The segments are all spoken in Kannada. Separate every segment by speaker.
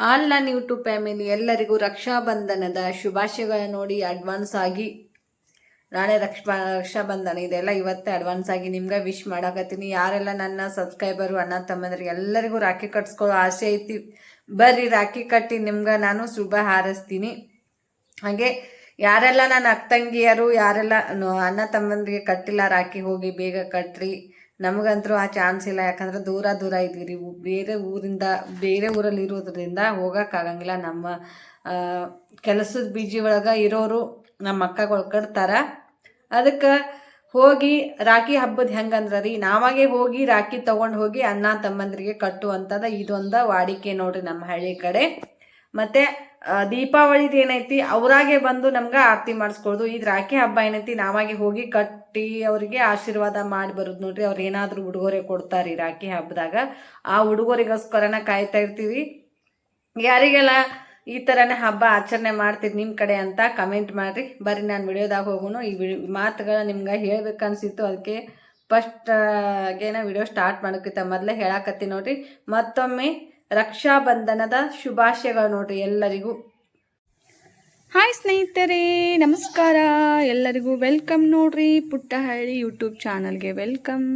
Speaker 1: ಆಲ್ ನನ್ನ ಯೂಟ್ಯೂಬ್ ಫ್ಯಾಮಿಲಿ ಎಲ್ಲರಿಗೂ ರಕ್ಷಾಬಂಧನದ ಶುಭಾಶಯಗಳ ನೋಡಿ ಅಡ್ವಾನ್ಸ್ ಆಗಿ ನಾಳೆ ರಕ್ಷಾಬಂಧನ ಇದೆಲ್ಲ ಇವತ್ತೇ ಅಡ್ವಾನ್ಸ್ ಆಗಿ ನಿಮ್ಗೆ ವಿಶ್ ಮಾಡಾಕತ್ತೀನಿ. ಯಾರೆಲ್ಲ ನನ್ನ ಸಬ್ಸ್ಕ್ರೈಬರು ಅಣ್ಣ ತಮ್ಮಂದ್ರಿಗೆ ಎಲ್ಲರಿಗೂ ರಾಖಿ ಕಟ್ಸ್ಕೊಳ್ಳೋ ಆಸೆ ಐತಿ, ಬರ್ರಿ ರಾಖಿ ಕಟ್ಟಿ ನಿಮ್ಗೆ ನಾನು ಶುಭ ಹಾರೈಸ್ತೀನಿ. ಹಾಗೆ ಯಾರೆಲ್ಲ ನನ್ನ ಅಕ್ಕಂಗಿಯರು ಯಾರೆಲ್ಲ ಅಣ್ಣ ತಮ್ಮಂದ್ರಿಗೆ ಕಟ್ಟಿಲ್ಲ ರಾಖಿ ಹೋಗಿ ಬೇಗ ಕಟ್ರಿ. ನಮಗಂತರೂ ಆ ಚಾನ್ಸ್ ಇಲ್ಲ, ಯಾಕಂದ್ರೆ ದೂರ ದೂರ ಇದ್ದೀರಿ, ಬೇರೆ ಊರಲ್ಲಿ ಇರೋದ್ರಿಂದ ಹೋಗೋಕ್ಕಾಗಂಗಿಲ್ಲ. ನಮ್ಮ ಕೆಲಸದ ಬಿಜಿ ಒಳಗೆ ಇರೋರು ನಮ್ಮ ಅಕ್ಕಗಳು ಕಟ್ತಾರ. ಅದಕ್ಕೆ ಹೋಗಿ ರಾಖಿ ಹಬ್ಬದ ಹೆಂಗಂದ್ರೆ ರೀ, ನಾವಾಗೆ ಹೋಗಿ ರಾಖಿ ತೊಗೊಂಡು ಹೋಗಿ ಅಣ್ಣ ತಮ್ಮಂದ್ರಿಗೆ ಕಟ್ಟುವಂಥದ್ದು ಇದೊಂದು ವಾಡಿಕೆ ನೋಡ್ರಿ ನಮ್ಮ ಹಳ್ಳಿ ಕಡೆ. ಮತ್ತು ದೀಪಾವಳಿದು ಏನೈತಿ ಅವರಾಗೆ ಬಂದು ನಮ್ಗೆ ಆರತಿ ಮಾಡಿಸ್ಕೊಳ್ದು. ಇದು ರಾಖಿ ಹಬ್ಬ ಏನೈತಿ ನಾವಾಗೆ ಹೋಗಿ ಕಟ್ಟಿ ಅವರಿಗೆ ಆಶೀರ್ವಾದ ಮಾಡಿ ಬರೋದು ನೋಡ್ರಿ. ಅವ್ರು ಏನಾದರೂ ಉಡುಗೊರೆ ಕೊಡ್ತಾರೆ ರಾಖಿ ಹಬ್ಬದಾಗ, ಆ ಉಡುಗೊರೆಗೋಸ್ಕರನ ಕಾಯ್ತಾ ಇರ್ತೀವಿ. ಯಾರಿಗೆಲ್ಲ ಈ ಥರನೇ ಹಬ್ಬ ಆಚರಣೆ ಮಾಡ್ತೀರಿ ನಿಮ್ಮ ಕಡೆ ಅಂತ ಕಮೆಂಟ್ ಮಾಡಿರಿ. ಬರ್ರಿ ನಾನು ವಿಡಿಯೋದಾಗ ಹೋಗೋಣ. ಈ ಮಾತುಗಳ ನಿಮ್ಗೆ ಹೇಳ್ಬೇಕನ್ಸಿತ್ತು, ಅದಕ್ಕೆ ಫಸ್ಟ್ಗೇನ ವಿಡಿಯೋ ಸ್ಟಾರ್ಟ್ ಮಾಡೋಕ್ಕಿಂತ ಮೊದಲೇ ಹೇಳಾಕತ್ತಿ ನೋಡ್ರಿ. ಮತ್ತೊಮ್ಮೆ ರಕ್ಷಾಬಂಧನದ ಶುಭಾಶಯಗಳು ನೋಡ್ರಿ ಎಲ್ಲರಿಗೂ.
Speaker 2: ಹಾಯ್ ಸ್ನೇಹಿತರೆ, ನಮಸ್ಕಾರ ಎಲ್ಲರಿಗೂ. ವೆಲ್ಕಮ್ ನೋಡ್ರಿ ಪುಟ್ಟಹಳ್ಳಿ ಯೂಟ್ಯೂಬ್ ಚಾನಲ್ಗೆ ವೆಲ್ಕಮ್.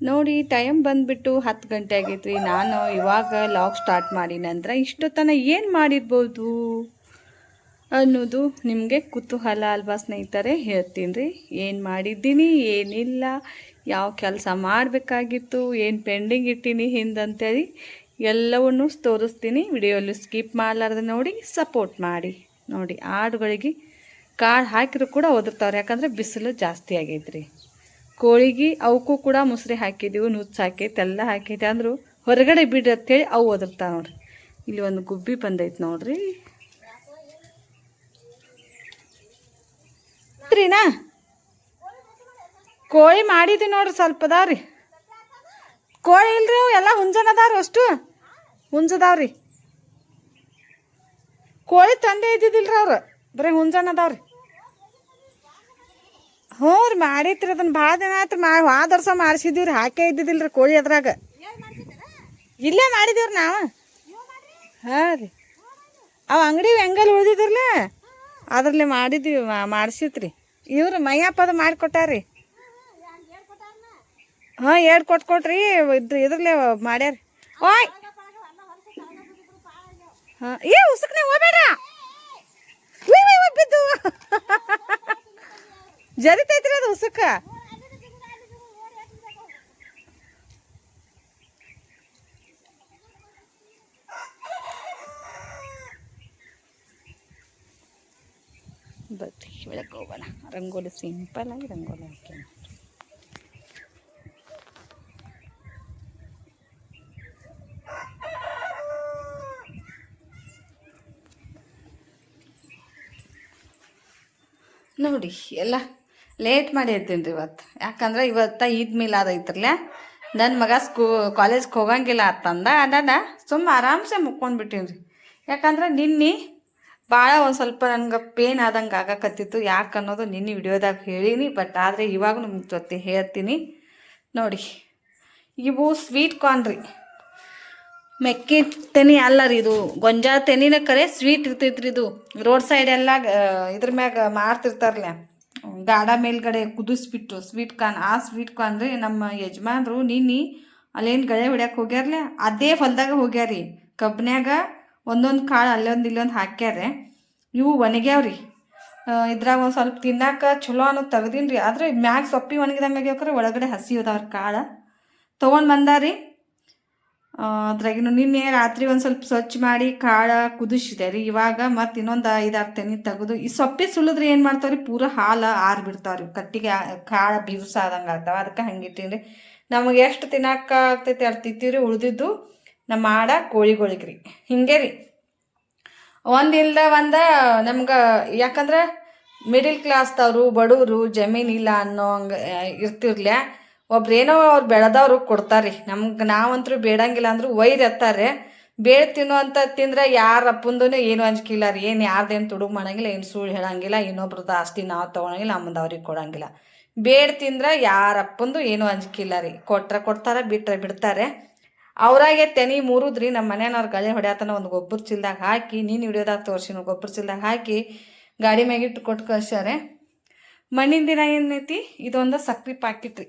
Speaker 2: ನೋಡಿ ಟೈಮ್ ಬಂದುಬಿಟ್ಟು 10 ಗಂಟೆ ಆಗೈತ್ರಿ. ನಾನು ಇವಾಗ ಲಾಗ್ ಸ್ಟಾರ್ಟ್ ಮಾಡಿ ನಂತರ ಇಷ್ಟೊತ್ತನ ಏನು ಮಾಡಿರ್ಬೋದು ಅನ್ನೋದು ನಿಮಗೆ ಕುತೂಹಲ ಅಲ್ವಾ ಸ್ನೇಹಿತರೆ? ಹೇಳ್ತೀನಿ ರೀ ಏನು ಮಾಡಿದ್ದೀನಿ, ಏನಿಲ್ಲ, ಯಾವ ಕೆಲಸ ಮಾಡಬೇಕಾಗಿತ್ತು, ಏನು ಪೆಂಡಿಂಗ್ ಇಟ್ಟೀನಿ ಹಿಂದಂತೇಳಿ ಎಲ್ಲವನ್ನೂ ತೋರಿಸ್ತೀನಿ. ವಿಡಿಯೋಲ್ಲಿ ಸ್ಕಿಪ್ ಮಾಡಲಾರ್ದೆ ನೋಡಿ, ಸಪೋರ್ಟ್ ಮಾಡಿ. ನೋಡಿ ಆಡುಗಳಿಗೆ ಕಾಳು ಹಾಕಿದ್ರು ಕೂಡ ಒದರ್ತಾವ್ರೆ, ಯಾಕಂದರೆ ಬಿಸಿಲು ಜಾಸ್ತಿ ಆಗೈತ್ರಿ. ಕೋಳಿಗೆ ಅವಕ್ಕೂ ಕೂಡ ಮುಸ್ರಿ ಹಾಕಿದ್ದೀವಿ, ನುಚ್ಚು ಹಾಕೈತೆ, ಎಲ್ಲ ಹಾಕೈತೆ, ಅಂದರೂ ಹೊರಗಡೆ ಬಿಡ್ರಿ ಅಂತೇಳಿ ಅವು ಒದರ್ತಾವೆ ನೋಡ್ರಿ. ಇಲ್ಲಿ ಒಂದು ಗುಬ್ಬಿ ಬಂದೈತೆ ನೋಡ್ರಿ. ರೀನಾ ಕೋಳಿ ಮಾಡಿದ್ವಿ ನೋಡ್ರಿ, ಸ್ವಲ್ಪ ಅದಾವ್ರಿ. ಕೋಳಿ ಇಲ್ರಿ, ಅವು ಎಲ್ಲ ಹುಂಜನ ಅದಾವ್ರಿ, ಅಷ್ಟು ಹುಂಜದಾವ್ರಿ. ಕೋಳಿ ತಂದೆ ಇದ್ದಿದ್ದಿಲ್ರಿ ಅವ್ರು, ಬರೀ ಹುಂಜನ ಅದಾವ್ರಿ. ಹ್ಞೂ ರೀ ಮಾಡಿತ್ರಿ, ಅದನ್ನು ಭಾಳ ದಿನ ಆಯ್ತು. ಹೋದ ವರ್ಷ ಮಾಡಿಸಿದ್ದೀವಿ ರೀ, ಹಾಕೇ ಇದ್ದಿದ್ದಿಲ್ರಿ ಕೋಳಿ ಅದ್ರಾಗ. ಇಲ್ಲೇ ಮಾಡಿದೀವ್ರಿ ನಾವು. ಹಾಂ ರೀ, ಅವು ಅಂಗಡಿ ಹೆಂಗಲ್ಲಿ ಉಳ್ದಿದ್ರಲ್ಲ ಅದ್ರಲ್ಲೇ ಮಾಡಿದ್ದೀವಿ, ಮಾಡಿಸಿತ್ರಿ. ಇವ್ರು ಮೈಯಪ್ಪದ ಮಾಡಿಕೊಟ್ಟಾರ್ರಿ. ಹಾಂ 2 ಕೊಟ್ರಿ ಇದ್ರಲ್ಲೇ ಮಾಡ್ಯಾರಿ. ಓಯ್ ಹಾಂ ಉಸುಕ್ನೆ ಹೋಗ್ಬೇಡ, ಬಿದ್ದು ಜರಿತೈತ್ರಿ ಅದು ಉಸುಕ. ಬರ್ರಿ ಬೆಳಗ್ಗೆ ಹೋಗೋಣ. ರಂಗೋಲಿ ಸಿಂಪಲ್ ಆಗಿ ರಂಗೋಲಿ ಹಾಕಿ
Speaker 1: ನೋಡಿ ಎಲ್ಲ ಲೇಟ್ ಮಾಡಿ ಇರ್ತೀನಿ ರೀ ಇವತ್ತು. ಯಾಕಂದ್ರೆ ಇವತ್ತು ಈದ್ ಮಿಲಾದ್ ಐತ್ರಲ್ಲ, ನನ್ನ ಮಗ ಕಾಲೇಜ್ಗೆ ಹೋಗಂಗಿಲ್ಲ ಅಂತಂದ ಅದಾನ ಸುಮ್ಮ ಆರಾಮ್ಸೆ ಮುಕ್ಕೊಂಡ್ಬಿಟ್ಟೀನಿ ರೀ. ಯಾಕಂದ್ರೆ ನಿನ್ನೆ ಭಾಳ ಒಂದು ಸ್ವಲ್ಪ ನನಗೆ ಪೇನ್ ಆದಂಗೆ ಆಗಕತ್ತಿತ್ತು. ಯಾಕೆ ಅನ್ನೋದು ನಿನ್ನೆ ವಿಡಿಯೋದಾಗ ಹೇಳೀನಿ, ಬಟ್ ಆದರೆ ಇವಾಗ ನಿಮ್ಮ ಜೊತೆ ಹೇಳ್ತೀನಿ ನೋಡಿ. ಇವು ಸ್ವೀಟ್ ಕಾರ್ನ್ ರೀ, ಮೆಕ್ಕೆ ತೆನಿ ಅಲ್ಲ ರೀ, ಇದು ಗೊಂಜಾಳ ತೆನಿನ ಕರೆ ಸ್ವೀಟ್ ಇರ್ತೈತ್ರಿ. ಇದು ರೋಡ್ ಸೈಡ್ ಎಲ್ಲ ಇದ್ರ ಮ್ಯಾಗ ಮಾರ್ತಿರ್ತಾರಲ್ಲ, ಗಾಡ ಮೇಲ್ಗಡೆ ಕುದಿಸ್ಬಿಟ್ಟು ಸ್ವೀಟ್ ಕಾರ್ನ್. ಆ ಸ್ವೀಟ್ ಕಾರ್ನ್ ರೀ ನಮ್ಮ ಯಜಮಾನ್ರು ನಿನ್ನೆ ಅಲ್ಲೇನು ಗಳೆ ಹೊಡ್ಯಕ್ಕೆ ಹೋಗ್ಯಾರಲ್ಲ, ಅದೇ ಹೊಲದಾಗ ಹೋಗ್ಯಾರಿ. ಕಬ್ನ್ಯಾಗ ಒಂದೊಂದು ಕಾಳು ಅಲ್ಲೊಂದು ಇಲ್ಲೊಂದು ಹಾಕ್ಯಾರೆ. ಇವು ಒಣಗ್ಯಾವ್ರಿ. ಇದ್ರಾಗ ಒಂದು ಸ್ವಲ್ಪ ತಿನ್ನಕ್ಕೆ ಚಲೋ ಅನ್ನೋದು ತೆಗ್ದೀನಿ ರೀ, ಆದರೆ ಮ್ಯಾಗ ಸೊಪ್ಪಿ ಒಣಗಿದಂಗೆ ಆಗ್ಯಾವ್ರೆ, ಒಳಗಡೆ ಹಸಿ ಹೋದವ್ರ ಕಾಳು ತೊಗೊಂಡು ಬಂದಾರಿ. ಅದ್ರಾಗಿನ ನಿನ್ನೆ ರಾತ್ರಿ ಒಂದು ಸ್ವಲ್ಪ ಸ್ವಚ್ಛ ಮಾಡಿ ಕಾಳು ಕುದಿಸಿದೆ ರೀ. ಇವಾಗ ಮತ್ತು ಇನ್ನೊಂದು 5-6 ತೆನಿ ತೆಗೆದು ಈ ಸೊಪ್ಪಿ ಸುಳಿದ್ರೆ ಏನು ಮಾಡ್ತಾವ್ರಿ, ಪೂರ ಹಾಲು ಆರಿಬಿಡ್ತಾವ್ರಿ, ಕಟ್ಟಿಗೆ ಕಾಳು ಬಿರುಸಾದಂಗೆ ಆಗ್ತಾವೆ. ಅದಕ್ಕೆ ಹಂಗಿಟ್ಟೀನಿ ರೀ. ನಮಗೆ ಎಷ್ಟು ತಿನ್ನಕ್ಕೆ ಆಗ್ತೈತಿ ಅಷ್ಟು ತಿಂತೀವಿ. ಉಳಿದಿದ್ದು ನಮ್ಮ ಆಡ ಕೋಳಿಗಳಿಗೆ ರೀ. ಹಿಂಗೆ ರೀ, ಒಂದಿಲ್ದ ಒಂದು ನಮ್ಗೆ, ಯಾಕಂದ್ರೆ ಮಿಡಿಲ್ ಕ್ಲಾಸ್ದವರು ಬಡವರು ಜಮೀನಿಲ್ಲ ಅನ್ನೋ ಹಂಗೆ ಇರ್ತಿರ್ಲ, ಒಬ್ರೇನೋ ಅವ್ರು ಬೆಳೆದವ್ರು ಕೊಡ್ತಾರೆ. ನಮ್ಗೆ ನಾವಂತರೂ ಬೇಡಂಗಿಲ್ಲ ಅಂದರೂ ಒಯ್ದು ಎತ್ತಾರೆ. ಬೇಡ ತಿನ್ನೋ ಅಂತ ತಿಂದ್ರೆ ಯಾರ ಅಪ್ಪಂದೂ ಏನು ಅಂಜಿಕಿಲ್ಲ ರೀ, ಏನು ಯಾರ್ದೇನು ತುಡುಗು ಮಾಡೋಂಗಿಲ್ಲ, ಏನು ಸುಳ್ಳು ಹೇಳೋಂಗಿಲ್ಲ, ಇನ್ನೊಬ್ರದ್ದು ಆಸ್ತಿ ನಾವು ತೊಗೊಳಂಗಿಲ್ಲ, ನಮ್ಮದು ಅವ್ರಿಗೆ ಕೊಡೋಂಗಿಲ್ಲ. ಬೇಡ ತಿಂದ್ರೆ ಯಾರಪ್ಪಂದು ಏನೂ ಅಂಜಿಕಿಲ್ಲ ರೀ. ಕೊಟ್ರೆ ಕೊಡ್ತಾರೆ, ಬಿಟ್ಟರೆ ಬಿಡ್ತಾರೆ. ಅವ್ರಾಗೆ ತೆನಿ ಮುರಿದ್ರಿ ನಮ್ಮ ಮನೆಯವ್ರ ಗಳೆ ಹೊಡ್ಯಾತನ ಒಂದು ಗೊಬ್ಬರ ಚೀಲ್ದಾಗ ಹಾಕಿ ನೀನು ಹಿಡಿಯೋದಾಗ ತೋರಿಸಿ ಗೊಬ್ಬರ ಚೀಲ್ದಾಗ ಹಾಕಿ ಗಾಡಿ ಮ್ಯಾಗಿಟ್ಟು ಕೊಟ್ಟು ಕಳ್ಸ್ಯಾರೆ. ಮಣ್ಣಿನ ದಿನ ಏನೈತಿ ಇದೊಂದು ಸಕ್ರೆ ಪಾಕಿಟ್ ರೀ.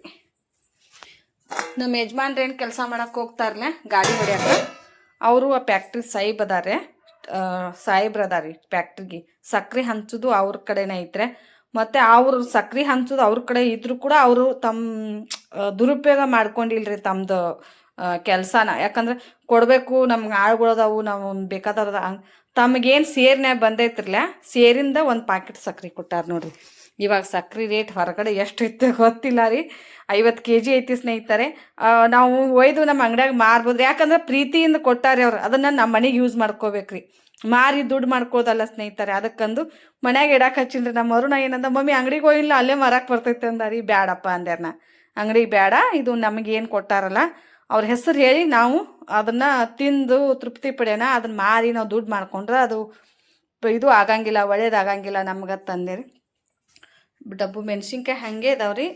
Speaker 1: ನಮ್ಮ ಯಜಮಾನ್ರು ಏನು ಕೆಲಸ ಮಾಡಕ್ಕೆ ಹೋಗ್ತಾರಲ್ಲ ಗಾಡಿ ಹೊಡ್ಯಾಕ, ಅವರು ಆ ಫ್ಯಾಕ್ಟ್ರಿ ಸಾಹೇಬ್ರು ಅದಾರಿ ಫ್ಯಾಕ್ಟ್ರಿಗೆ. ಸಕ್ರೆ ಹಂಚೋದು ಅವ್ರ ಕಡೆನೇ ಐತ್ರೆ. ಮತ್ತು ಅವರು ಸಕ್ರೆ ಹಂಚೋದು ಅವ್ರ ಕಡೆ ಇದ್ರೂ ಕೂಡ ಅವರು ತಮ್ಮ ದುರುಪಯೋಗ ಮಾಡ್ಕೊಂಡಿಲ್ರಿ ತಮ್ಮದು ಕೆಲಸನ. ಯಾಕಂದ್ರೆ ಕೊಡಬೇಕು ನಮ್ಗೆ ಆಳುಗಳದಾವು, ನಾವು ಬೇಕಾದವ್ರದ ತಮಗೇನು ಸೇರ್ನ್ಯಾಗ ಬಂದೈತ್ರಲ್ಲ ಸೇರಿಂದ ಒಂದು ಪಾಕೆಟ್ ಸಕ್ರೆ ಕೊಟ್ಟಾರ ನೋಡ್ರಿ. ಇವಾಗ ಸಕ್ರೆ ರೇಟ್ ಹೊರಗಡೆ ಎಷ್ಟು ಐತೆ ಗೊತ್ತಿಲ್ಲ ರೀ. 50 kg ಐತಿ ಸ್ನೇಹಿತರೆ. ನಾವು ಒಯ್ದು ನಮ್ಮ ಅಂಗಡಿಯಾಗ ಮಾರ್ಬೋದು, ಯಾಕಂದ್ರೆ ಪ್ರೀತಿಯಿಂದ ಕೊಟ್ಟಾರೆ ಅವ್ರು. ಅದನ್ನು ನಮ್ಮ ಮನೆಗೆ ಯೂಸ್ ಮಾಡ್ಕೋಬೇಕ್ರಿ, ಮಾರಿ ದುಡ್ಡು ಮಾಡ್ಕೋದಲ್ಲ ಸ್ನೇಹಿತರೆ. ಅದಕ್ಕಂದು ಮನ್ಯಾಗ ಇಡಕ್ಕೆ ಹಚ್ಚಿನ್ರಿ. ನಮ್ಮ ಅರುಣ ಏನಂದ, ಮಮ್ಮಿ ಅಂಗಡಿಗೆ ಹೋಗಿಲ್ಲ ಅಲ್ಲೇ ಮಾರಕ್ಕೆ ಬರ್ತೈತೆ ಅಂದಾರಿ. ಬ್ಯಾಡಪ್ಪ ಅಂದ್ಯಾರ ನಾ, ಅಂಗಡಿಗೆ ಬೇಡ, ಇದು ನಮಗೇನು ಕೊಟ್ಟಾರಲ್ಲ ಅವ್ರ ಹೆಸರು ಹೇಳಿ ನಾವು ಅದನ್ನು ತಿಂದು ತೃಪ್ತಿ ಪಡ್ಯೋಣ, ಅದನ್ನು ಮಾರಿ ನಾವು ದುಡ್ಡು ಮಾಡ್ಕೊಂಡ್ರೆ ಅದು ಇದು ಆಗಂಗಿಲ್ಲ, ಒಳ್ಳೇದಾಗಂಗಿಲ್ಲ ನಮ್ಗೆ ತಂದೇರಿ. ಡಬ್ಬು ಮೆಣಸಿನ್ಕಾಯಿ ಹಾಗೆ ಇದಾವ್ರಿ.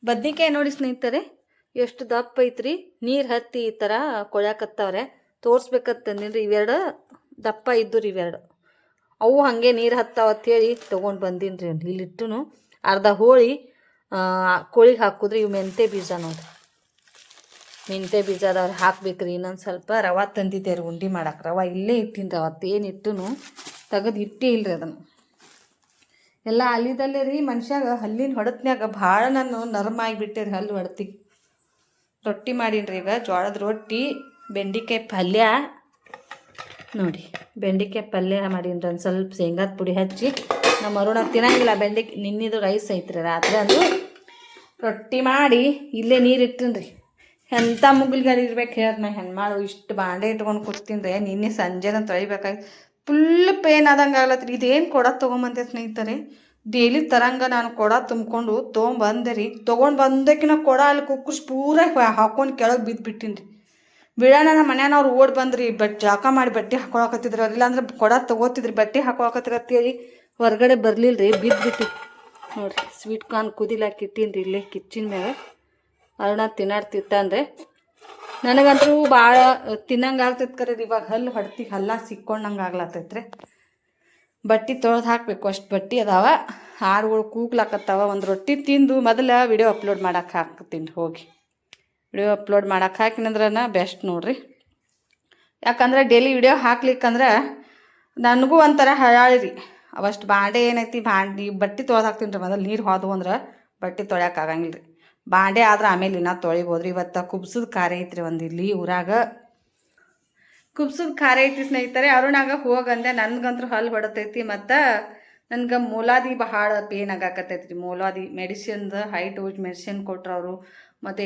Speaker 1: ಬದ್ನಿಕಾಯಿ ನೋಡಿ ಸ್ನೇಹಿತರೆ ಎಷ್ಟು ದಪ್ಪ ಐತ್ರಿ, ನೀರು ಹತ್ತಿ ಈ ಥರ ಕೊಳಕತ್ತವ್ರೆ. ತೋರಿಸ್ಬೇಕಂತಂದಿನ್ರಿ. ಇವೆರಡು ದಪ್ಪ ಇದ್ದು ರೀ ಇವೆರಡು. ಅವು ಹಾಗೆ ನೀರು ಹತ್ತಾವತ್ತೇಳಿ ತೊಗೊಂಡು ಬಂದೀನಿ ರೀ. ಇಲ್ಲಿಟ್ಟು ಅರ್ಧ ಹೋಳಿ ಕೋಳಿಗೆ ಹಾಕಿದ್ರಿ. ಇವು ಮೆಂತೆ ಬೀಜ ನೋಡ್ರಿ, ಮೆಂತೆ ಬೀಜ ಅದಾವ್ರಿ, ಹಾಕ್ಬೇಕ್ರಿ. ಇನ್ನೊಂದು ಸ್ವಲ್ಪ ರವೆ ತಂದಿದ್ದೆ ರೀ ಉಂಡೆ ಮಾಡಕ್ಕೆ. ರವೆ ಇಲ್ಲೇ ಇಟ್ಟಿನಿ ರೀ, ಅವತ್ತೇನು ಇಟ್ಟು ತೆಗೆದು ಇಟ್ಟೇ ಇಲ್ಲರಿ. ಅದನ್ನು ಎಲ್ಲ ಅಲ್ಲಿದಲ್ಲೇ ರೀ. ಮನುಷ್ಯಾಗ ಹಲ್ಲಿನ ಹೊಡತ್ನ್ಯಾಗ ಭಾಳ ನಾನು ನರಮ ಆಗಿಬಿಟ್ಟೆ ರೀ ಹಲ್ಲು ಹೊಡ್ತಿ. ರೊಟ್ಟಿ ಮಾಡೀನಿ ರೀ ಈಗ, ಜೋಳದ ರೊಟ್ಟಿ, ಬೆಂಡೆಕಾಯಿ ಪಲ್ಯ ನೋಡಿ. ಬೆಂಡೆಕಾಯಿ ಪಲ್ಯ ಮಾಡೀನಿ ರೀ. ಒಂದು ಸ್ವಲ್ಪ ಶೇಂಗಾದ ಪುಡಿ ಹಚ್ಚಿ. ನಮ್ಮ ಅರುಣ ತಿನ್ನಂಗಿಲ್ಲ ಬೆಂಡೆಕಾಯಿ, ನಿನ್ನಿದು ರೈಸ್ ಐತ್ರಿ ರಾತ್ರಿ. ಅಂದು ರೊಟ್ಟಿ ಮಾಡಿ ಇಲ್ಲೇ ನೀರು ಇಟ್ಟಿನಿ ರೀ. ಎಂಥ ಮುಗಿಲ್ಗಾಡಿ ಇರ್ಬೇಕು ಹೇಳ್ರಿ. ನಾ ಹೆಣ್ಮಾಳು ಇಷ್ಟು ಬಾಂಡೆ ಇಟ್ಕೊಂಡು ಕೂತೀನಿ ರೀ. ನಿನ್ನೆ ಸಂಜೆನ ತೊಳಿಬೇಕಾಗಿ ಫುಲ್ ಪೇನ್ ಆದಂಗೆ ಆಗ್ಲತ್ರಿ. ಇದೇನು ಕೊಡ ತೊಗೊಂಬಂದೆ ಸ್ನೇಹಿತರೆ. ಡೈಲಿ ತರಂಗ ನಾನು ಕೊಡ ತುಂಬಿಕೊಂಡು ತೊಗೊಂಬಂದೆ ರೀ. ತೊಗೊಂಡು ಬಂದಕ್ಕಿನ ಕೊಡ ಅಲ್ಲಿ ಕುಕ್ಕರ್ಸ್ ಪೂರ ಹಾಕೊಂಡು ಕೆಳಗೆ ಬಿದ್ದುಬಿಟ್ಟಿನಿ ರೀ. ಬಿಡೋಣ ನಮ್ಮ ಮನೆಯವ್ರು ಓಡಿ ಬಂದ್ರಿ. ಜಾಕ ಮಾಡಿ ಬಟ್ಟೆ ಹಾಕೊಳಕತ್ತಿದ್ರು. ಇಲ್ಲಾಂದ್ರೆ ಕೊಡ ತೊಗೋತಿದ್ರಿ, ಬಟ್ಟೆ ಹಾಕೊಳಕತ್ತಿರ ಅಂತೇಳಿ ಹೊರಗಡೆ ಬರಲಿಲ್ಲ ರೀ, ಬಿದ್ದುಬಿಟ್ಟು ನೋಡಿರಿ. ಸ್ವೀಟ್ ಕಾರ್ನ್ ಕುದಿಲಾಕಿ ಇಟ್ಟೀನಿ ರೀ ಇಲ್ಲೇ ಕಿಚ್ಚಿನ ಮ್ಯಾಗ. ಅರುಣ ತಿನ್ನಾಡ್ತಿತ್ತಂದ್ರೆ ನನಗಂತೂ ಭಾಳ ತಿನ್ನಂಗೆ ಆಗ್ತೈತೆ ಕರೆ. ಇವಾಗ ಹಲ್ಲು ಹೊಡ್ತಿ ಹಲ್ಲ ಸಿಕ್ಕೊಂಡಂಗೆ ಆಗ್ಲತ್ತೈತ್ರಿ. ಬಟ್ಟೆ ತೊಳೆದು ಹಾಕಬೇಕು, ಅಷ್ಟು ಬಟ್ಟೆ ಅದಾವ. ಹಾಡುಗಳು ಕೂಗ್ಲಾಕತ್ತಾವ. ಒಂದು ರೊಟ್ಟಿ ತಿಂದು ಮೊದಲು ವಿಡಿಯೋ ಅಪ್ಲೋಡ್ ಮಾಡಕ್ಕೆ ಹಾಕ್ತೀನಿ. ಹೋಗಿ ವಿಡಿಯೋ ಅಪ್ಲೋಡ್ ಮಾಡಕ್ಕೆ ಹಾಕಿನಂದ್ರೆ ಬೆಸ್ಟ್ ನೋಡ್ರಿ. ಯಾಕಂದ್ರೆ ಡೈಲಿ ವಿಡಿಯೋ ಹಾಕ್ಲಿಕ್ಕಂದ್ರೆ ನನಗೂ ಒಂಥರ ಹಳಾಳಿ ರೀ. ಅವಷ್ಟು ಬಾಂಡೆ ಏನೈತಿ, ಬಟ್ಟೆ ತೊಳೆದು ಹಾಕ್ತೀನಿ ರೀ. ಮೊದಲು ನೀರು ಹೋದವು ಅಂದ್ರೆ ಬಟ್ಟೆ ತೊಳ್ಯಾಕೆ ಆಗಂಗಿಲ್ಲ ರೀ. ಬಾಂಡೆ ಆದ್ರೆ ಆಮೇಲೆ ಇನ್ನೂ ತೊಳಿಬೋದ್ರಿ. ಇವತ್ತು ಕುಬ್ಸದ ಖಾರ ಐತ್ರಿ ಒಂದು ಇಲ್ಲಿ ಊರಾಗ. ಕುಬ್ಸದ ಖಾರ ಐತಿ ಸ್ನೇಹಿತರೆ. ಅರುಣಾಗ ಹೋಗಂದೆ. ನನಗಂತೂ ಹಲ್ಲು ಹೊಡತೈತಿ. ಮತ್ತು ನನಗೆ ಮೂಲಾದಿ ಭಾಳ ಪೇನ್ ಆಗಾಕತ್ತೈತಿ ರೀ. ಮೂಲಾದಿ ಮೆಡಿಸಿನ್ದು ಹೈ ಡೋಸ್ ಮೆಡಿಸಿನ್ ಕೊಟ್ರು ಅವರು. ಮತ್ತು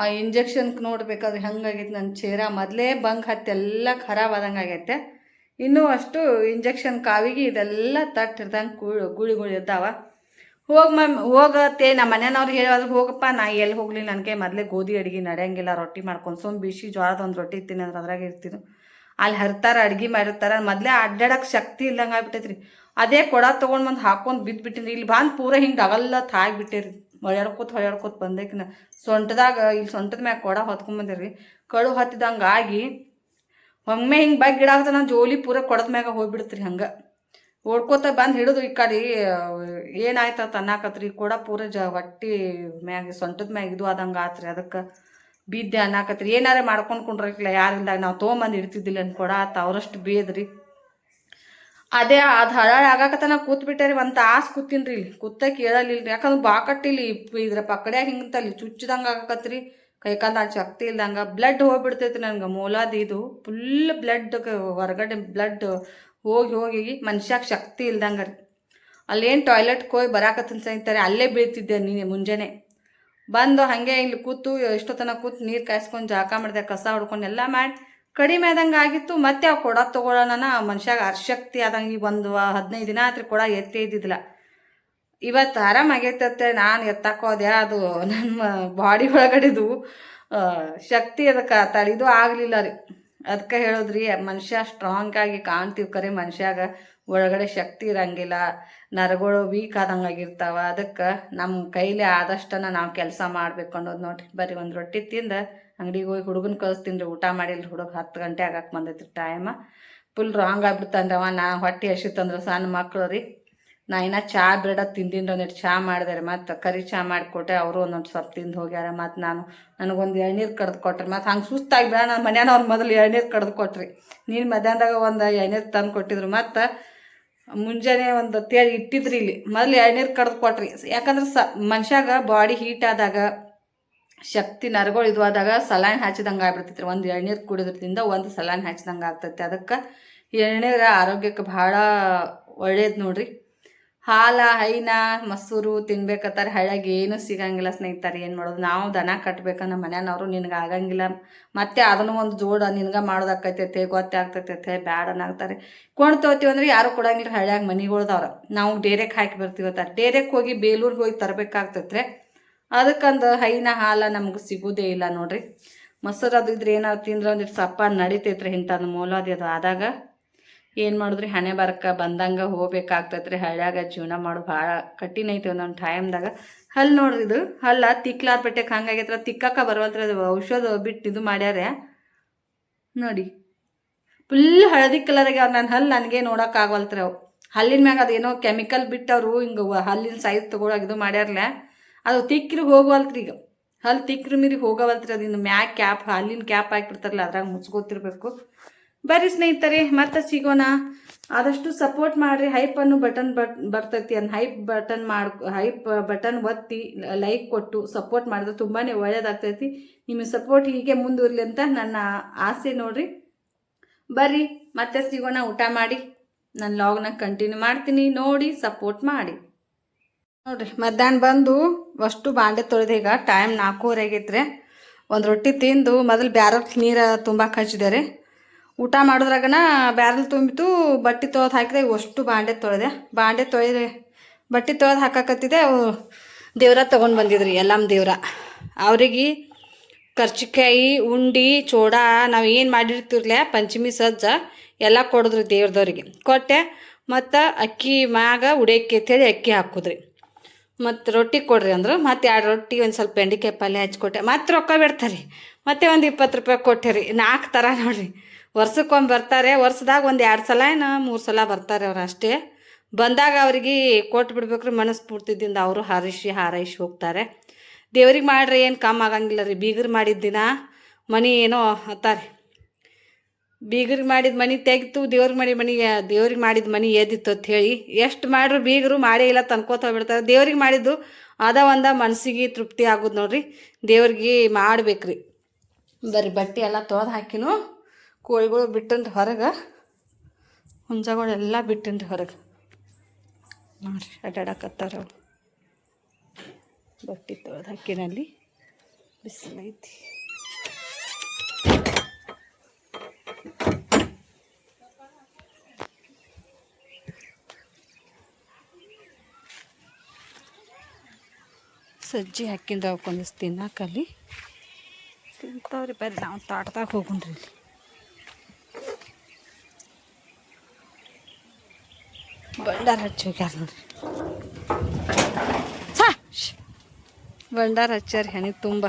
Speaker 1: ಆ ಇಂಜೆಕ್ಷನ್ಗೆ ನೋಡ್ಬೇಕಾದ್ರೆ ಹಂಗಾಗೈತೆ ನನ್ನ ಚೇರ. ಮೊದಲೇ ಬಂಗ್ ಹತ್ತಿ ಎಲ್ಲ ಖರಾಬ್ ಆದಂಗೆ ಆಗೈತೆ. ಇನ್ನೂ ಅಷ್ಟು ಇಂಜೆಕ್ಷನ್ ಕಾವಿಗೆ ಇದೆಲ್ಲ ತಟ್ಟಿರ್ದಂಗೆ ಗುಳಿಗಳು ಇದ್ದಾವ. ಹೋಗತ್ತೆ ನಮ್ಮ ಮನೆಯವ್ರು ಹೇಳಿದ್ರು, ಹೋಗಪ್ಪ ನಾ ಎಲ್ಲಿ ಹೋಗ್ಲಿ, ನನಗೆ ಮೊದಲೇ ಗೋಧಿ ಅಡುಗೆ ನಡೆಯಂಗಿಲ್ಲ, ರೊಟ್ಟಿ ಮಾಡ್ಕೊಂಡು ಸುಮ್ಮ ಬಿಸಿ ಜೋಳದ ಒಂದು ರೊಟ್ಟಿ ಇರ್ತೀನಿ ಅಂದ್ರೆ ಅದ್ರಾಗ ಇರ್ತೀನಿ. ಅಲ್ಲಿ ಹರ್ತಾರೆ, ಅಡುಗೆ ಮಾಡಿರ್ತಾರೆ. ಮೊದಲೇ ಅಡ್ಡಾಡಕ್ಕೆ ಶಕ್ತಿ ಇಲ್ಲಂಗೆ ಆಗ್ಬಿಟ್ಟೈತ್ರಿ. ಅದೇ ಕೊಡ ತೊಗೊಂಡು ಬಂದು ಹಾಕೊಂಡು ಬಿದ್ದುಬಿಟ್ಟಿನಿ. ಇಲ್ಲಿ ಬಂದು ಪೂರ ಹಿಂಗೆ ಅವೆಲ್ಲ ತಾಗಿಬಿಟ್ಟಿರಿ. ಹೊಳ್ಯಾಡ್ಕೋತ ಬಂದೇಕಿನ ಸೊಂಟದಾಗ, ಇಲ್ಲಿ ಸೊಂಟದ ಮ್ಯಾಗ ಕೊಡ ಹೊತ್ಕೊಂಬಂದಿರಿ. ಕಳು ಹತ್ತಿದಂಗೆ ಆಗಿ ಒಮ್ಮೆ ಹಿಂಗೆ ಬಗ್ಗೆ ಗಿಡ ನಾನು ಜೋಲಿ ಪೂರ ಕೊಡದ ಮ್ಯಾಗ ಹೋಗ್ಬಿಡ್ತ್ರಿ. ಹಂಗೆ ಓಡ್ಕೋತ ಬಂದು ಹಿಡಿದು ಈ ಕಡೆ ಏನಾಯ್ತು ಅನ್ನಕತ್ರಿ. ಕೊಡ ಪೂರ ಹೊಟ್ಟಿ ಮ್ಯಾಗ ಸೊಂಟದ ಮ್ಯಾಗ ಇದು ಆದಂಗೆ ಆತ್ರಿ. ಅದಕ್ಕೆ ಬಿದ್ದೆ ಅನ್ನಕತ್ರಿ. ಏನಾರೇ ಮಾಡ್ಕೊಂಡು ಕುಂಡ್ರಕ್ಕಿಲ್ಲ, ಯಾರಿಲ್ದಾಗ ನಾವು ತೊಗೊಂಬಂದು ಇಡ್ತಿದ್ದಿಲ್ಲ ಅಂತ ಕೊಡ ಆತ ಅವರಷ್ಟು ಬೇದ್ರಿ. ಅದೇ ಅದು ಹಳಾಳ ಆಗಾಕತ್ತ ನಾ ಕೂತ್ಬಿಟ್ಟೆ ರೀ. ಒಂದು ತಾಸು ಕೂತೀನಿ ರೀ. ಇಲ್ಲಿ ಕೂತ ಕೇಳಲಿಲ್ಲ ರೀ. ಯಾಕಂದ್ರೆ ಬಾಕಟ್ಟಿಲಿ ಇದ್ರ ಪಕ್ಕಡ್ಯಾಗ ಹಿಂಗಂತಲ್ಲಿ ಚುಚ್ಚಿದಂಗೆ ಆಗಾಕತ್ರಿ. ಕೈಕಾಲ ಶಕ್ತಿ ಇಲ್ದಂಗೆ ಬ್ಲಡ್ ಹೋಗ್ಬಿಡ್ತೈತಿ ನನಗೆ. ಮೂಲಾದಿ ಇದು ಫುಲ್ ಬ್ಲಡ್ ಹೊರಗಡೆ ಬ್ಲಡ್ ಹೋಗಿ ಮನುಷ್ಯಾಗ ಶಕ್ತಿ ಇಲ್ದಂಗೆ ರೀ. ಅಲ್ಲೇನು ಟಾಯ್ಲೆಟ್ಗೆ ಹೋಗಿ ಬರಾಕತ್ತಂತ ಸ್ನೇಹಿತರೆ. ಅಲ್ಲೇ ಬೀಳ್ತಿದ್ದೆ ನೀನು ಮುಂಜಾನೆ ಬಂದು ಹಾಗೆ ಇಲ್ಲಿ ಕೂತು ಎಷ್ಟೊತ್ತನ ಕೂತು ನೀರು ಕಾಯಿಸ್ಕೊಂಡು ಜಾಕ ಮಾಡಿದೆ, ಕಸ ಹೊಡ್ಕೊಂಡು ಎಲ್ಲ ಮಾಡಿ ಕಡಿಮೆ ಆದಂಗೆ ಆಗಿತ್ತು. ಮತ್ತೆ ಅವು ಕೊಡ ತೊಗೊಳ್ಳೋಣ ಮನುಷ್ಯಾಗ ಅರ್ಶಕ್ತಿ ಆದಂಗೆ. ಈಗ ಒಂದು 15 ದಿನ ಆತ್ರಿ ಕೊಡ ಎತ್ತೇ ಇದ್ದಿದ್ದಿಲ್ಲ. ಇವತ್ತು ಆರಾಮಾಗೈತೆ ನಾನು ಎತ್ತಕ್ಕೋದೆ. ಅದು ನಮ್ಮ ಬಾಡಿ ಒಳಗಡೆದು ಶಕ್ತಿ ಅದಕ್ಕೆ ತಡೆದು ಆಗಲಿಲ್ಲ ರೀ. ಅದಕ್ಕೆ ಹೇಳೋದ್ರಿ, ಮನುಷ್ಯ ಸ್ಟ್ರಾಂಗಾಗಿ ಕಾಣ್ತೀವಿ ಕರೆ ಮನುಷ್ಯಾಗ ಒಳಗಡೆ ಶಕ್ತಿ ಇರಂಗಿಲ್ಲ, ನರಗಳು ವೀಕ್ ಆದಂಗೆ ಆಗಿರ್ತಾವ. ಅದಕ್ಕೆ ನಮ್ಮ ಕೈಲಿ ಆದಷ್ಟನ್ನು ನಾವು ಕೆಲಸ ಮಾಡ್ಬೇಕು ಅನ್ನೋದು ನೋಡ್ರಿ. ಬರೀ ಒಂದು ರೊಟ್ಟಿ ತಿಂದು ಅಂಗಡಿಗೆ ಹೋಗಿ ಹುಡುಗನ ಕಳಿಸ್ತೀನಿ ರೀ, ಊಟ ಮಾಡಿಲ್ಲ ಹುಡುಗ 10 ಗಂಟೆ ಆಗಕ್ಕೆ ಬಂದೈತಿ ಟೈಮ. Full wrong ಆಗ್ಬಿಡ್ತಾನ್ರವ. ನಾ ಹೊಟ್ಟೆ ಹಸಿತಂದ್ರೆ ಸಣ್ಣ ಮಕ್ಳು ರೀ. ನಾ ಇನ್ನೂ ಚಹಾ ಬೇಡ ತಿಂದಿನಿ, ಒಂದಿಟ್ಟು ಚಹಾ ಮಾಡಿದೆ ರೀ. ಮತ್ತು ಕರಿ ಚಹಾ ಮಾಡಿಕೊಟ್ಟೆ, ಅವರು ಒಂದೊಂದು ಸ್ವಲ್ಪ ತಿಂದು ಹೋಗ್ಯಾರ. ಮತ್ತು ನನಗೊಂದು ಎಳ್ನೀರು ಕಡ್ದು ಕೊಟ್ರಿ. ಮತ್ತು ಹಂಗೆ ಸುಸ್ತಾಗಿ ಬೇಡ, ನಾನು ಮನ್ಯಾನವ್ರು ಮೊದಲು ಎಳ್ನೀರು ಕಡ್ದು ಕೊಟ್ರಿ. ನೀನು ಮಧ್ಯಾಹ್ನದಾಗ ಒಂದು ಎಳ್ನೀರು ತಂದು ಕೊಟ್ಟಿದ್ರು. ಮತ್ತು ಮುಂಜಾನೆ ಒಂದು ತೇಳಿ ಇಟ್ಟಿದ್ರಿ ಇಲ್ಲಿ, ಮೊದಲು ಎಳ್ನೀರು ಕಡ್ದು ಕೊಟ್ರಿ. ಯಾಕಂದ್ರೆ ಮನುಷ್ಯಾಗ ಬಾಡಿ ಹೀಟ್ ಆದಾಗ, ಶಕ್ತಿ ನರಗಳು ಇದು ಆದಾಗ ಸಲಾನ್ ಹಚ್ಚಿದಂಗೆ ಆಗ್ಬಿಡ್ತೈತಿ. ಒಂದು ಎಳ್ನೀರು ಕುಡಿದ್ರಿಂದ ಒಂದು ಸಲಾನ್ ಹಚ್ಚಿದಂಗೆ ಆಗ್ತೈತಿ. ಅದಕ್ಕೆ ಎಳ್ನೀರು ಆರೋಗ್ಯಕ್ಕೆ ಭಾಳ ಒಳ್ಳೇದು ನೋಡ್ರಿ. ಹಾಲು ಹೈನ ಮೊಸರು ತಿನ್ಬೇಕತ್ತಾರೆ, ಹಳ್ಳಿಯಾಗ ಏನೂ ಸಿಗಂಗಿಲ್ಲ ಸ್ನೇಹಿತರೆ. ಏನು ಮಾಡೋದು, ನಾವು ದನ ಕಟ್ಬೇಕನ್ನ ಮನ್ಯಾನವರು ನಿನಗೆ ಆಗಂಗಿಲ್ಲ, ಮತ್ತೆ ಅದನ್ನು ಒಂದು ಜೋಡ ನಿನ್ಗೆ ಮಾಡೋದಾಕೈತೈತೆ, ಗೊತ್ತಾಗ್ತೈತೆ ಬ್ಯಾಡ ಅನ್ನಾಗ್ತಾರೆ. ಕೊಂಡು ತೊಗೋತೀವಿ ಅಂದ್ರೆ ಯಾರು ಕೊಡಂಗಿಲ್ಲ ಹಳ್ಳಿಯಾಗ. ಮನೆಗಳ್ದವ್ರು ನಾವು ಡೇರೆಗೆ ಹಾಕಿ ಬರ್ತೀವತ್ತಾರೆ. ಡೇರೆಗೆ ಹೋಗಿ ಬೇಲೂರಿಗೆ ಹೋಗಿ ತರಬೇಕಾಗ್ತೈತ್ರಿ. ಅದಕ್ಕಂದು ಹೈನ ಹಾಲು ನಮ್ಗೆ ಸಿಗೋದೇ ಇಲ್ಲ ನೋಡ್ರಿ. ಮೊಸರು ಅದು ಇದ್ರೆ ಏನಾದ್ರು ತಿಂದ್ರೆ ಒಂದಿಟ್ಟು ಸಪ್ಪ ನಡಿತೈತ್ರಿ. ಇಂಥದ್ದು ಮೂಲದಿ ಅದು ಆದಾಗ ಏನು ಮಾಡಿದ್ರಿ, ಹಣೆ ಬರಕ್ಕೆ ಬಂದಂಗೆ ಹೋಗ್ಬೇಕಾಗ್ತೈತ್ರಿ. ಹಳ್ಳಿಯಾಗ ಜೀವನ ಮಾಡೋದು ಭಾಳ ಕಠಿಣ ಐತಿ ಒಂದೊಂದು ಟೈಮ್ದಾಗ. ಹಲ್ಲು ನೋಡ್ರಿ, ಇದು ಹಲ್ಲ ತಿಕ್ಲಾರ ಬೆಟ್ಟಕ್ಕೆ ಹಂಗಾಗೈತ್ರ, ತಿಕ್ಕಕ್ಕ ಬರವಲ್ತ್ರಿ. ಅದು ಔಷಧ ಬಿಟ್ಟು ಇದು ಮಾಡ್ಯಾರ ನೋಡಿ. ಫುಲ್ ಹಳದಿ ಕಲರ್ಗೆ ಅವ್ರು. ನನ್ನ ಹಲ್ಲು ನನಗೆ ನೋಡೋಕ್ಕಾಗವಲ್ತ್ರಿ. ಅವು ಹಲ್ಲಿನ ಮ್ಯಾಗ ಅದೇನೋ ಕೆಮಿಕಲ್ ಬಿಟ್ಟವರು ಹಿಂಗೆ ಹಲ್ಲಿನ ಸೈಜ್ ತೊಗೊಳಗೆ ಇದು ಮಾಡ್ಯಾರಲ್ಲ, ಅದು ತಿಕ್ಕ್ರಿಗೆ ಹೋಗವಲ್ತ್ರಿ. ಈಗ ಹಲ್ಲು ತಿಕ್ಕ್ರ ಮೀರಿಗೆ ಹೋಗವಲ್ತ್ರಿ. ಅದಿನ್ನು ಮ್ಯಾಗ್ ಕ್ಯಾಪ್, ಹಲ್ಲಿನ ಕ್ಯಾಪ್ ಹಾಕಿಬಿಡ್ತಾರಲ್ಲ, ಅದ್ರಾಗ ಮುಚ್ಕೋತಿರ್ಬೇಕು. ಬರ್ರಿ ಸ್ನೇಹಿತರೆ, ಮತ್ತೆ ಸಿಗೋಣ. ಆದಷ್ಟು ಸಪೋರ್ಟ್ ಮಾಡಿರಿ. ಹೈಪನ್ನು ಬಟನ್ ಬರ್ತೈತಿ, ಅದನ್ನ ಹೈಪ್ ಬಟನ್ ಒತ್ತಿ ಲೈಕ್ ಕೊಟ್ಟು ಸಪೋರ್ಟ್ ಮಾಡಿದ್ರೆ ತುಂಬಾ ಒಳ್ಳೇದಾಗ್ತೈತಿ. ನಿಮ್ಮ ಸಪೋರ್ಟ್ ಹೀಗೆ ಮುಂದುವರಲಿ ಅಂತ ನನ್ನ ಆಸೆ ನೋಡ್ರಿ. ಬರ್ರಿ ಮತ್ತೆ ಸಿಗೋಣ. ಊಟ ಮಾಡಿ ನನ್ನ ಲಾಗ್ನ ಕಂಟಿನ್ಯೂ ಮಾಡ್ತೀನಿ, ನೋಡಿ ಸಪೋರ್ಟ್ ಮಾಡಿ. ನೋಡ್ರಿ ಮಧ್ಯಾಹ್ನ ಬಂದು ಅಷ್ಟು ಬಾಂಡೆ ತೊಳೆದು, ಈಗ ಟೈಮ್ 4:30 ಆಗೈತ್ರಿ. ಒಂದು ರೊಟ್ಟಿ ತಿಂದು ಮೊದಲು ಬ್ಯಾರಲ್ ನೀರು ತುಂಬಾಕ ಹಚ್ಚಿದೆ ರೀ. ಊಟ ಮಾಡೋದ್ರಾಗನ ಬ್ಯಾರಲ್ ತುಂಬಿತು. ಬಟ್ಟೆ ತೊಳೆದು ಹಾಕಿದೆ, ಅಷ್ಟು ಬಾಂಡೆ ತೊಳೆದೆ. ಬಟ್ಟೆ ತೊಳೆದು ಹಾಕಾಕತ್ತಿದೆ. ಅವು ದೇವ್ರ ತೊಗೊಂಡು ಬಂದಿದ್ರಿ, ಎಲ್ಲಮ್ಮ ದೇವ್ರ. ಅವ್ರಿಗೆ ಕರ್ಚಿಕಾಯಿ, ಉಂಡಿ, ಚೋಡ ನಾವು ಏನು ಮಾಡಿರ್ತಿರ್ಲೆ ಪಂಚಮಿ ಸಜ್ಜ ಎಲ್ಲ ಕೊಡಿದ್ರಿ ದೇವ್ರದವ್ರಿಗೆ. ಕೊಟ್ಟೆ. ಮತ್ತು ಅಕ್ಕಿ ಮ್ಯಾಗ ಉಡೇಕಿ ಅಂತೇಳಿ ಅಕ್ಕಿ ಹಾಕುದ್ರಿ. ಮತ್ತು ರೊಟ್ಟಿ ಕೊಡ್ರಿ ಅಂದರು. ಮತ್ತು 2 ರೊಟ್ಟಿ, ಒಂದು ಸ್ವಲ್ಪ ಬೆಂಡೆಕಾಯಿ ಪಲ್ಯ ಹಚ್ಕೊಟ್ಟೆ. ಮತ್ತು ರೊಕ್ಕ ಬಿಡ್ತಾರೆ. ಮತ್ತೆ ಒಂದು 20 ರೂಪಾಯಿ ಕೊಟ್ಟೆ ರೀ. 4 ಥರ ನೋಡಿರಿ. ವರ್ಷಕ್ಕೊಮ್ಮೆ ಬರ್ತಾರೆ. ವರ್ಷದಾಗ ಒಂದು 2 ಸಲ ಏನೋ 3 ಸಲ ಬರ್ತಾರೆ ಅವ್ರು ಅಷ್ಟೇ. ಬಂದಾಗ ಅವ್ರಿಗೆ ಕೊಟ್ಟು ಬಿಡ್ಬೇಕ್ರಿ ಮನಸ್ಫೂರ್ತಿದಿಂದ. ಅವರು ಹಾರೈಸಿ ಹೋಗ್ತಾರೆ. ದೇವ್ರಿಗೆ ಮಾಡ್ರಿ ಏನು ಕಮ್ಮಿ ಆಗಂಗಿಲ್ಲ ರೀ. ಬೀಗರು ಮಾಡಿದ ದಿನ ಮನೆ ಏನೋ ಹತ್ತಾರೆ. ಬೀಗರಿಗೆ ಮಾಡಿದ ಮನೆ ತೆಗಿತು, ದೇವ್ರಿಗೆ ಮಾಡಿದ ಮನೆ ಎದ್ದಿತ್ತು ಅಂತ ಹೇಳಿ ಎಷ್ಟು ಮಾಡ್ರು ಬೀಗರು ಮಾಡೇ ಇಲ್ಲ ತನ್ಕೋತ ಹೋಗ್ಬಿಡ್ತಾರೆ. ದೇವ್ರಿಗೆ ಮಾಡಿದ್ದು ಅದ ಒಂದು ಮನಸ್ಸಿಗೆ ತೃಪ್ತಿ ಆಗೋದು ನೋಡ್ರಿ. ದೇವ್ರಿಗೆ ಮಾಡ್ಬೇಕ್ರಿ. ಬರ್ರಿ ಬಟ್ಟೆ ಎಲ್ಲ ತೊಳೆದು ಹಾಕಿನು. ಕೋಳಿಗಳು ಬಿಟ್ಟನ್ರಿ ಹೊರಗೆ, ಹುಂಜಗಳೆಲ್ಲ ಬಿಟ್ಟನ್ರಿ ಹೊರಗೆ ನೋಡ್ರಿ, ಅಡ್ಡಾಡಕತ್ತಾರ. ಬಟ್ಟೆ ತೊಳೆದು ಹಾಕಿನಲ್ಲಿ ಬಿಸಿಲೈತಿ. ಸಜ್ಜಿ ಹಾಕಿಂದ ಅವಕ್ಕೊಂದಿಷ್ಟು ತಿನ್ನಕಲ್ಲಿ ತಿಂತಾವ್ರಿ. ಬರ್ರಿ ನಾವು ತಾಟ್ದಾಗ ಹೋಗೋಣ್ರಿ. ಇಲ್ಲಿ ಬಂಡಾರ ಹಚ್ಚಿ ಹೋಗ್ಯಾರ ನೋಡ್ರಿ. ಬಂಡಾರ ಹಚ್ಚಾರ ಹೆಣಿ ತುಂಬ.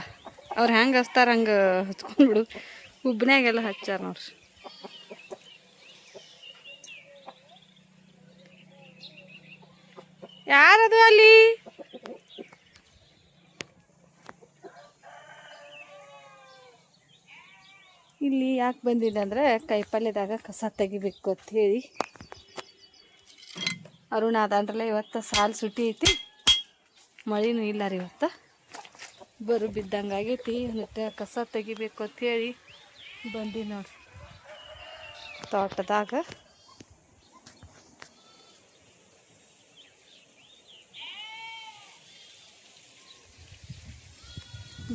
Speaker 1: ಅವ್ರು ಹೆಂಗೆ ಹಚ್ತಾರ ಹಂಗೆ ಹಚ್ಕೊಂಡ್ಬಿಡು. ಉಬ್ಬನ್ಯಾಗೆಲ್ಲ ಹಚ್ಚಾರ ನೋಡ್ರಿ. ಯಾರದು ಅಲ್ಲಿ? ಇಲ್ಲಿ ಯಾಕೆ ಬಂದಿದ್ದೆ ಅಂದರೆ ಕೈಪಲ್ಯದಾಗ ಕಸ ತೆಗಿಬೇಕು ಅಂತ ಹೇಳಿ. ಅರುಣ ಅದಾನ್ರಲ್ಲ, ಇವತ್ತು ಸಾಲು ಸುಟ್ಟಿ ಐತಿ, ಮಳೆನೂ ಇಲ್ಲ ರೀ ಇವತ್ತು. ಬರು ಬಿದ್ದಂಗೆ ಆಗೈತಿ. ಮತ್ತು ಕಸ ತೆಗಿಬೇಕು ಅಂಥೇಳಿ ಬಂದಿ ನೋಡ್ರಿ ತೋಟದಾಗ.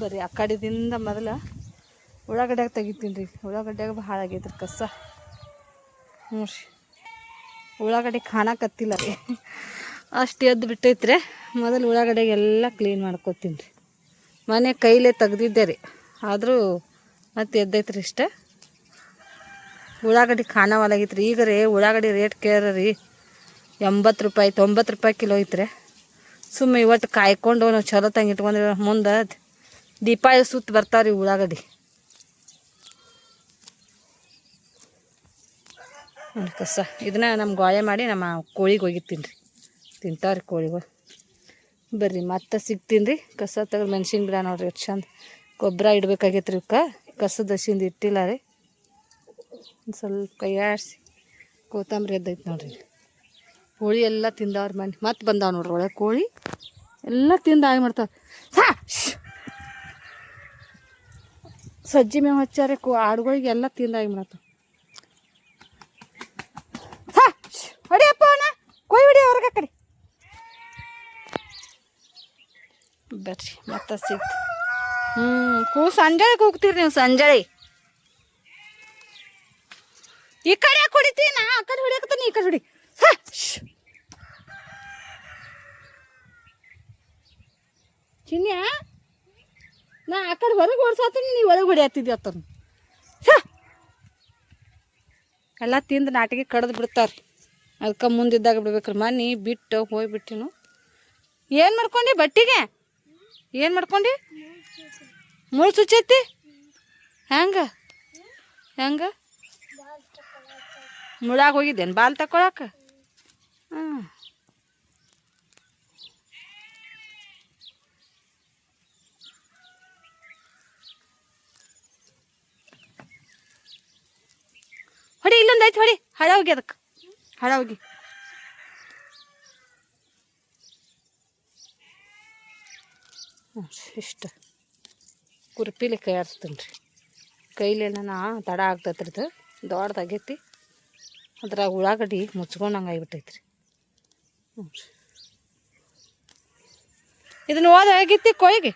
Speaker 1: ಬರ್ರಿ ಆ ಕಡೆದಿಂದ ಮೊದಲು ಉಳ್ಳಾಗಡ್ಯಾಗ ತೆಗಿತೀನಿ ರೀ. ಉಳ್ಳಾಗಡ್ಯಾಗ ಭಾಳ ಆಗೈತ್ರಿ ಕಸ. ನೋಡ್ರಿ ಉಳ್ಳಾಗಡ್ಡೆ ಕಾಣಕತ್ತಿಲ್ಲ ರೀ, ಅಷ್ಟು ಎದ್ದು ಬಿಟ್ಟೈತ್ರಿ. ಮೊದಲು ಉಳ್ಳಾಗಡ್ಡೆಗೆಲ್ಲ ಕ್ಲೀನ್ ಮಾಡ್ಕೊತೀನಿ ರೀ. ಮನೆ ಕೈಲೇ ತೆಗ್ದಿದ್ದೆ ರೀ, ಆದರೂ ಮತ್ತೆ ಎದ್ದೈತ್ರಿ ಇಷ್ಟ. ಉಳ್ಳಾಗಡ್ಡೆ ಕಾಣವಲ್ಲಾಗಿತ್ತು ರೀ. ಈಗ ರೀ ಉಳ್ಳಾಗಡ್ಡೆ ರೇಟ್ ಕೇಳ್ರಿ ರೀ, 80 ರೂಪಾಯಿ 90 ರೂಪಾಯಿ ಕಿಲೋ ಐತ್ರಿ. ಸುಮ್ಮನೆ ಇವತ್ತು ಕಾಯ್ಕೊಂಡು ನಾವು ಚಲೋ ತಂಗೆ ಇಟ್ಕೊಂಡ್ರೆ ಮುಂದೆ ದೀಪಾವಳಿ ಸುತ್ತ ಬರ್ತಾವ್ರಿ ಉಳ್ಳಾಗಡ್ಡಿ. ನೋಡಿ ಕಸ ಇದನ್ನ ನಮ್ಮ ಗೋಳೆ ಮಾಡಿ ನಮ್ಮ ಕೋಳಿಗೆ ಹೋಗಿತ್ತೀನಿ ರೀ, ತಿಂತಾವ್ರಿ ಕೋಳಿಗಳು. ಬರ್ರಿ ಮತ್ತೆ ಸಿಗ್ತೀನಿ ರೀ. ಕಸ ತೆಗೆದು ಮೆಣಸಿನ ಗಿಡ ನೋಡ್ರಿ ಎಷ್ಟು ಚಂದ ಗೊಬ್ಬರ ಇಡ್ಬೇಕಾಗೈತೆ ರೀ ಇವಕ್ಕೆ. ಕಸದ ಹಸಿಂದ ಇಟ್ಟಿಲ್ಲ ರೀ, ಒಂದು ಸ್ವಲ್ಪ ಕೈಯಾಡಿಸಿ ಕೊತ್ತಂಬರಿ ಎದ್ದೈತೆ ನೋಡ್ರಿ. ಕೋಳಿ ಎಲ್ಲ ತಿಂದವ್ರ ಮನೆ ಮತ್ತೆ ಬಂದಾವ ನೋಡ್ರಿ ಒಳಗೆ ಕೋಳಿ ಎಲ್ಲ ತಿಂದು ಹಾಳು ಮಾಡ್ತಾವೆ. ಸಜ್ಜಿ ಮೇವು ಹಚ್ಚಾರೆ ಆಡುಗಳಿಗೆ ಎಲ್ಲ ತಿಂದು ಹಾಳು ಮಾಡ್ತಾವೆ. ಹೊಡಿಯಪ್ಪ ಅವನ ಕೊಯ್ ಹೊಡಿ ಅವ್ರಿಗೆ ಕಡೆ. ಬರ್ರಿ ಮತ್ತೆ ಸಿಗ್ತು. ಸಂಜೆಗೆ ಹೋಗ್ತೀರಿ ನೀವು? ಸಂಜೆ ಈ ಕಡೆ ಯಾಕೆ ಹೊಡಿತೀವಿ? ನಾ ಆ ಕಡೆ ಹೊಡಿಯಕತ್ತಾನೆ, ಈ ಕಡೆ ಹೊಡಿ. ಚಿನ್ಯ ನಾ ಆ ಕಡೆ ಹೊರಗೆ ಓಡಿಸಾತೀನಿ, ನೀವು ಒಳಗೆ ಹೊಡಿಯತ್ತಿದ್ದಿ ಅತ್ತ. ಎಲ್ಲ ತಿಂದು ನಾಟಿಗೆ ಕಡ್ದು ಬಿಡ್ತಾರೆ. ಅದಕ್ಕೆ ಮುಂದಿದ್ದಾಗ ಬಿಡ್ಬೇಕ್ರಿ. ಮನೆ ಬಿಟ್ಟು ಹೋಗ್ಬಿಟ್ಟಿನು. ಏನು ಮಾಡ್ಕೊಂಡು ಬಟ್ಟಿಗೆ? ಏನು ಮಾಡ್ಕೊಂಡು? ಮುಳ್ಳು ಚುಚ್ಚೈತಿ? ಹೆಂಗೆ ಹೆಂಗೆ ಮುಳಾಗ ಹೋಗಿದ್ದೇನು ಬಾಲ್ ತಕೊಳಕ್ಕೆ? ಹ್ಞೂ ಹೊಡಿ, ಇಲ್ಲೊಂದು ಐತಿ ಹೊಡಿ. ಹಳ ಹೋಗಿ ಅದಕ್ಕೆ ಹಳ ಹೋಗಿ. ಇಷ್ಟು ಕುರ್ಪಿಲಿ ಕೈ ಆಡಿಸ್ತೀನಿ ರೀ. ಕೈಲೇನ ತಡ ಆಗ್ತೈತ್ರಿ. ಇದು ದೊಡ್ಡದಾಗೈತಿ, ಅದ್ರಾಗ ಉಳ್ಳಾಗಡ್ಡಿ ಮುಚ್ಕೊಂಡಂಗೆ ಆಗಿಬಿಟ್ಟೈತ್ರಿ. ಹ್ಞೂ ರೀ, ಇದನ್ನ ಓದೋಗಿತ್ತಿ ಕೋಳಿಗೆ.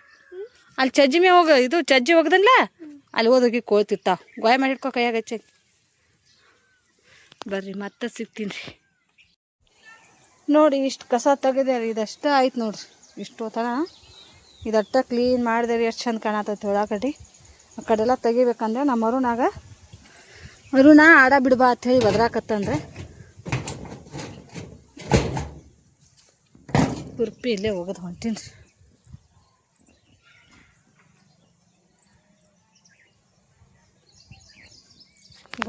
Speaker 1: ಅಲ್ಲಿ ಚಜ್ಜಿ ಮೇ ಹೋಗ, ಇದು ಚಜ್ಜಿ ಹೋಗದಲ್ಲ ಅಲ್ಲಿ ಓದೋಗಿ ಕೋಳಿ ತಿರ್ತಾವ. ಗಾಯ ಮಾಡಿಟ್ಕೊ ಕೈಯಾಗ ಹಚ್ಚಿ. ಬರ್ರಿ ಮತ್ತೆ ಸಿಗ್ತೀನಿ ರೀ. ನೋಡಿ ಇಷ್ಟು ಕಸ ತೆಗೆದೆ ರೀ, ಇದಷ್ಟು ಆಯ್ತು ನೋಡ್ರಿ. ಇಷ್ಟು ಹೋತನ ಇದಟ್ಟ ಕ್ಲೀನ್ ಮಾಡಿದೆ ರೀ. ಎಷ್ಟು ಚಂದ ಕಾಣತೈತೆ ಉಳ್ಳಾಗಡ್ಡಿ. ಆ ಕಡೆಲ್ಲ ತೆಗಿಬೇಕಂದ್ರೆ ನಮ್ಮ ಅರುಣ ಆಡ ಬಿಡ್ಬಾ ಅಂಥೇಳಿ ಬದ್ರಾಕತ್ತಂದ್ರೆ ಕುರ್ಪಿ ಇಲ್ಲೇ ಹೋಗೋದು ಹೊಂಟೀನಿ ರೀ.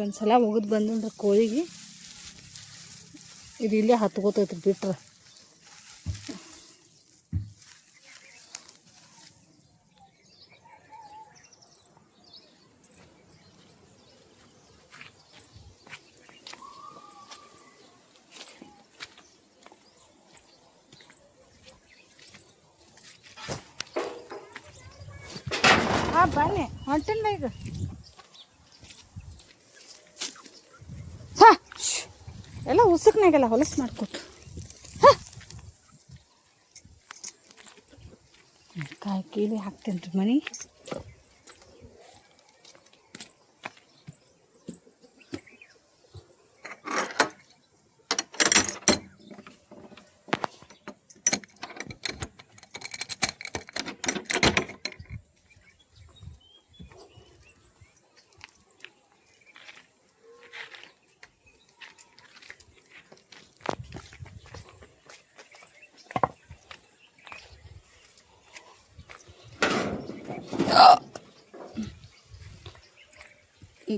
Speaker 1: ಒಂದ್ಸಲ ಹೋಗೋದು ಬಂದ್ರೆ ಕೋಳಿಗೆ ಇದು ಇಲ್ಲೇ ಹತ್ಕೋತೈತ್ರಿ ಬಿಟ್ರೆ. ಬನ್ನಿ ಹೊಂಟಿನ ಈಗ. ಎಲ್ಲ ಉಸುಕ್ನಾಗೆಲ್ಲ ಹೊಲಸು ಮಾಡಿಕೊಟ್ಟು ಕಾಯಿ ಕೀಲಿ ಹಾಕ್ತೀನಿ ರೀ ಮನೆ.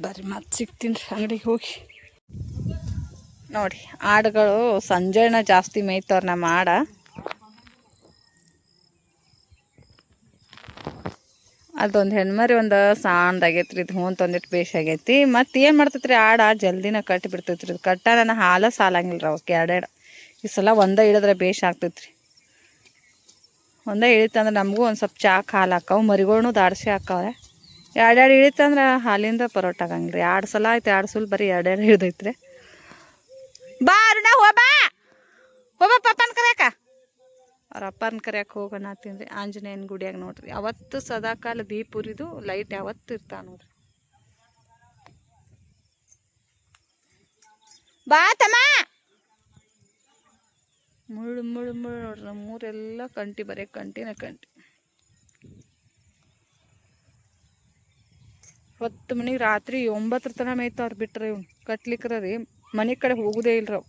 Speaker 1: ಬರ್ರಿ ಮತ್ತೆ ಸಿಗ್ತೀನಿ ರೀ ಅಂಗಡಿಗೆ ಹೋಗಿ. ನೋಡಿ ಆಡುಗಳು ಸಂಜೆನ ಜಾಸ್ತಿ ಮೇಯ್ತವ್ರು ನಮ್ಮ ಆಡ. ಅದೊಂದು ಹೆಣ್ಮರಿ ಒಂದು ಸಾಣ್ದಾಗೈತೆ ರೀ. ಇದು ಒಂದಿಟ್ಟು ಬೇಷ್ ಆಗೈತಿ. ಮತ್ತು ಏನು ಮಾಡ್ತೈತ್ರಿ ಆಡ ಜಲ್ದಿನ ಕಟ್ಟಿ ಬಿಡ್ತೈತ್ರಿ. ಇದು ಕಟ್ಟ ನನ್ನ ಹಾಲು ಸಾಲಂಗಿಲ್ಲ ರೀ ಅವಕ್ಕೆ. ಎರಡೆರಡು ಈ ಸಲ ಒಂದೇ ಇಳಿದ್ರೆ ಬೇಷ್ ಆಗ್ತೈತ್ರಿ. ಒಂದೇ ಇಳಿತಂದ್ರೆ ನಮಗೂ ಒಂದು ಸ್ವಲ್ಪ ಚಾಕ್ ಹಾಲು ಹಾಕಾವು. ಮರಿಗಳ್ನು ದಾಡ್ಸಿ ಹಾಕಾವೆ. ಎರಡೆರಡು ಇಳಿತಂದ್ರೆ ಹಾಲಿಂದ ಪರೋಟ ಆಗಂಗಿಲ್ಲ ರೀ. 2 ಸಲ ಆಯ್ತು, 2 ಸಲ ಬರೀ ಎರಡೆರಡು ಇಳಿದೈತ್ರಿ. ಬಾ ಅರುಣ ಹೋಬಾ ಪಪ್ಪನ ಕರ್ಯಾಕ. ಅವ್ರ ಅಪ್ಪನ ಕರ್ಯಾಕೆ ಹೋಗೋಣ ತಿಂದ್ರಿ ಆಂಜನೇಯನ ಗುಡಿಯಾಗ. ನೋಡ್ರಿ ಅವತ್ತು ಸದಾಕಾಲ ದೀಪ ಉರಿದು ಲೈಟ್ ಯಾವತ್ತು ಇರ್ತಾವ ನೋಡ್ರಿ. ಬಾ ತಮ್ಮ. ಮುಳ್ಳು ಮುಳ್ಳು ಮುಳ್ಳು ನೋಡ್ರಿ. ನಮ್ಮೂರೆಲ್ಲ ಕಂಟಿ, ಬರೀ ಕಂಟಿನ ಕಂಟಿ. 10 ಮನಿಗೆ ರಾತ್ರಿ 9 ತನಕ ಮೇಯ್ತಾವ್ರು ಬಿಟ್ರೆ. ಇವ್ನು ಕಟ್ಲಿಕ್ರ ರೀ ಮನೆ ಕಡೆ ಹೋಗುದೇ ಇಲ್ರಿ ಅವು.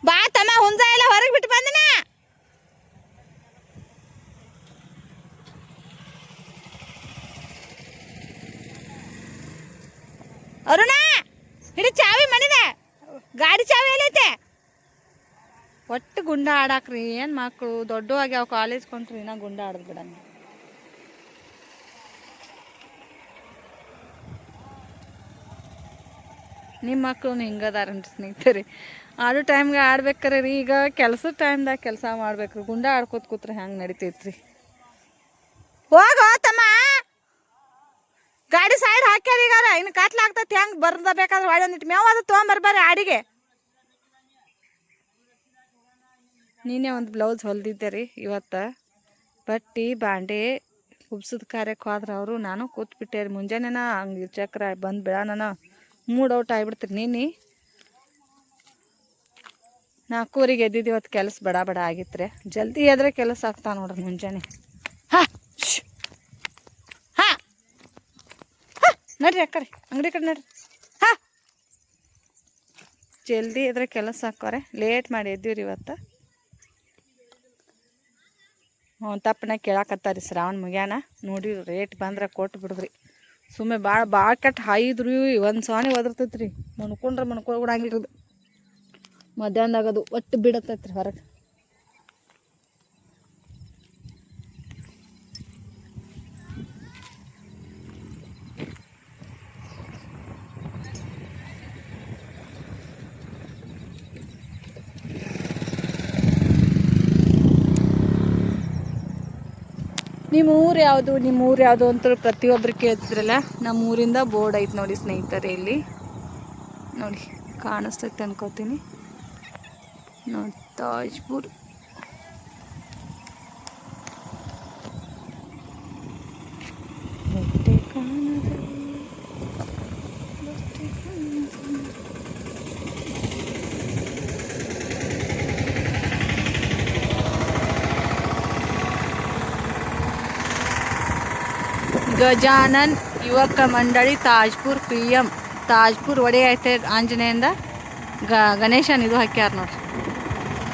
Speaker 1: ಬಾ ತಮ್ಮ, ಹುಂಜ ಎಲ್ಲ ಹೊರಗೆ ಬಿಟ್ಟು ಬಂದನ. ಅರುಣ ಹಿಡಿ ಚಾವಿ ಮಣಿದೆ ಗಾಡಿ ಚಾವಿ ಎಲ್ಲೈತೆ ಒಟ್ಟು ಗುಂಡ ಆಡಾಕ್ರಿ ಏನು ಮಕ್ಕಳು ದೊಡ್ಡವಾಗಿ ಅವು ಕಾಲೇಜ್ ಕೊಂಡ್ರಿ ನಾ ಗುಂಡ ಆಡೋದು ಬಿಡ ನಿಮ್ಮ ಮಕ್ಕಳು ಹಿಂಗದಾರನ್ರಿ ಸ್ನೇಹಿತರೆ ಆಡೋ ಟೈಮ್ಗೆ ಆಡ್ಬೇಕಾರೆ ರೀ ಈಗ ಕೆಲಸದ ಟೈಮ್ದಾಗ ಕೆಲಸ ಮಾಡ್ಬೇಕ್ರಿ ಗುಂಡ ಆಡ್ಕೋತ ಕೂತ್ರೆ ಹೆಂಗೆ ನಡಿತೈತ್ರಿ ಹೋಗೋ ತಮ್ಮ ಗಾಡಿ ಸೈಡ್ ಹಾಕ್ಯಾರ ಈಗ ಇನ್ನು ಕತ್ಲಾಗ್ತೈತಿ ಹೆಂಗೆ ಬರ್ದ ಬೇಕಾದ್ರೆ ಹೊಳೆ ಒಂದಿಟ್ಟು ಮೇವು ಅದು ತೊಗೊಂಬರ್ಬಾರಿ ಆಡಿಗೆ ನೀನೇ ಒಂದು ಬ್ಲೌಸ್ ಹೊಲ್ದಿದ್ದೆ ರೀ ಇವತ್ತು ಬಟ್ಟೆ ಬಾಂಡೆ ಕುಬ್ಸದ ಕಾರ್ಯಕ್ಕೆ ಹೋದ್ರೆ ಅವರು ನಾನು ಕೂತ್ಬಿಟ್ಟೆ ರೀ ಮುಂಜಾನೆನ ಹಂಗೆ ಚಕ್ರ ಬಂದು ಬಿಡೋಣ ಮೂಡ್ ಔಟ್ ಆಗಿಬಿಡ್ತೀರಿ ನೀನು 4:00 ಎದ್ದಿದ್ದು ಇವತ್ತು ಕೆಲಸ ಬಡ ಬಡ ಆಗಿತ್ತು ಜಲ್ದಿ ಎದ್ರೆ ಕೆಲಸ ಆಗ್ತಾ ನೋಡ್ರಿ ಮುಂಜಾನೆ ಹಾಂ ಹಾಂ ಹಾಂ ನಡ್ರಿ ಅಕ್ಕರಿ ಅಂಗಡಿ ಕಡೆ ನಡ್ರಿ ಹಾಂ ಜಲ್ದಿ ಎದ್ರೆ ಕೆಲಸ ಹಾಕೋರೆ ಲೇಟ್ ಮಾಡಿ ಎದ್ದೀವ್ರಿ ಇವತ್ತು ತಪ್ಪನ ಕೇಳಾಕತ್ತಾರಿ ಶ್ರಾವಣ ಮುಗ್ಯಾನ ನೋಡಿ ರೇಟ್ ಬಂದ್ರೆ ಕೊಟ್ಟು ಬಿಡಿದ್ರಿ ಸುಮ್ಮನೆ ಭಾಳ ಕೆಟ್ಟ ಹಾಯಿದ್ರಿ ಒಂದು ಸಾಣಿ ಒದರ್ತೈತೆ ರೀ ಮಣ್ಕೊಂಡ್ರೆ ಮಣ್ಕೊಬಿಡಂಗಿಲ್ರಿ ಮಧ್ಯಾಹ್ನದಾಗದು ಒಟ್ಟು ಬಿಡತ್ತೈತ್ರಿ ಹೊರಗೆ ನಿಮ್ಮ ಊರು ಯಾವುದು ಅಂತ ಪ್ರತಿಯೊಬ್ಬರು ಕೇಳ್ತಿದ್ರಲ್ಲ ನಮ್ಮ ಊರಿಂದ ಬೋರ್ಡ್ ಐತೆ ನೋಡಿ ಸ್ನೇಹಿತರೆ ಇಲ್ಲಿ ನೋಡಿ ಕಾಣಿಸ್ತೈತೆ ಅನ್ಕೋತೀನಿ ನೋಡಿ ತಾಜ್ಪುರ್ ಗಜಾನನ್ ಯುವಕ ಮಂಡಳಿ ತಾಜ್ಪುರ್ PM ತಾಜ್ಪುರ್ ಒಡೆ ಐತೆ ಆಂಜನೇಯಿಂದ ಗಣೇಶನ್ ಇದು ಹಾಕ್ಯಾರ ನೋಡ್ರಿ